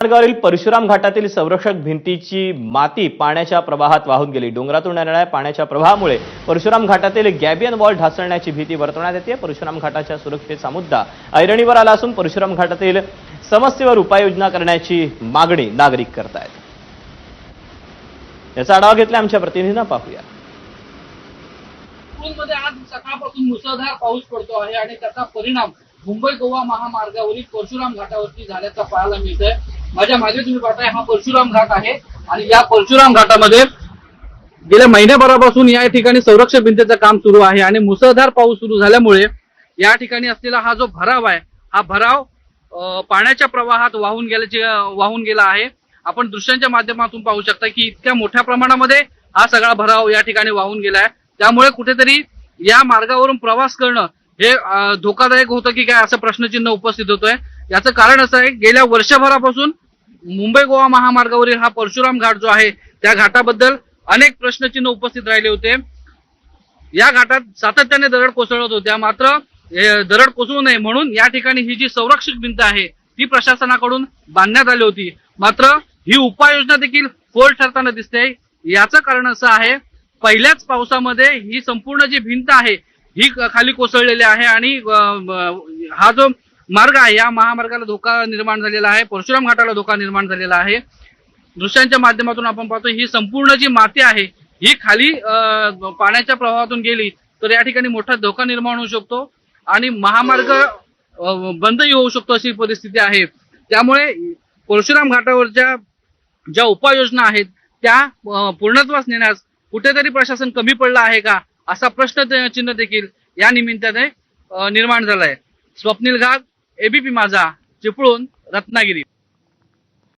मार्गावरील परशुराम घाटातील संरक्षक भिंतीची माती पाण्याच्या प्रवाहात वाहून गेली। डोंगरातून येणाऱ्या पाण्याच्या प्रवाहामुळे परशुराम घाटातील गॅबियन वॉल ढासळण्याची भीती वर्तवण्यात येते। परशुराम घाटाच्या सुरक्षेचा मुद्दा ऐरणीवर आला असून परशुराम घाटातील समस्येवर उपाययोजना करण्याची मागणी नागरिक करतायत। याचा आढावा घेतला आमच्या प्रतिनिधींना, पाहूया। चिपळूणमध्ये आज सकाळपासून मुसळधार पाऊस पडतो आहे आणि त्याचा परिणाम मुंबई गोवा महामार्गावरील परशुराम घाटावरती झाल्याचा पाहायला मिळतोय। माझ्या मागे तुम्ही पाहताय हा परशुराम घाट आहे आणि या परशुराम घाटामध्ये गेल्या महिन्याभरापासून या ठिकाणी संरक्षक भिंतीचं काम सुरू आहे आणि मुसळधार पाऊस सुरू झाल्यामुळे या ठिकाणी असलेला हा जो भराव आहे, हा भराव पाण्याच्या प्रवाहात वाहून गेला आहे। आपण दृश्यांच्या माध्यमातून पाहू शकता की इतक्या मोठ्या प्रमाणामध्ये हा सगळा भराव या ठिकाणी वाहून गेला आहे। त्यामुळे कुठेतरी या मार्गावरून प्रवास करणं हे धोकादायक होतं की काय असं प्रश्नचिन्ह उपस्थित होतोय। याचं कारण असं आहे, गेल्या वर्षभरापासून मुंबई गोवा महामार्गावरील हा परशुराम घाट जो आहे त्या घाटाबद्दल अनेक प्रश्नचिन्ह उपस्थित राहिले होते। या घाटात सातत्याने दरड कोसळत होत्या, मात्र दरड कोसळू नये म्हणून या ठिकाणी ही जी संरक्षक भिंत आहे ती प्रशासनाकडून बांधण्यात आली होती, मात्र ही उपाययोजना देखील फोल ठरताना दिसते। याचं कारण असं आहे, पहिल्याच पावसामध्ये ही संपूर्ण जी भिंत आहे ही खाली कोसळलेली आहे आणि हा जो मार्ग आहे या महामार्गाला धोका निर्माण झालेला आहे, परशुराम घाटाला धोका निर्माण झालेला आहे। दृश्यांच्या माध्यमातून आपण पाहतो ही संपूर्ण जी माती आहे ही खाली पाण्याच्या प्रवाहातून गेली तर या ठिकाणी मोठा धोका निर्माण होऊ शकतो आणि महामार्ग बंदही होऊ शकतो अशी परिस्थिती आहे। त्यामुळे परशुराम घाटावरच्या ज्या उपाययोजना आहेत त्या पूर्णत्वास नेण्यास कुठेतरी प्रशासन कमी पडलं आहे का असा प्रश्नचिन्ह देखील या निमित्ताने निर्माण झालाय। स्वप्नील घाग, एबीपी माझा, चिपळूण, रत्नागिरी।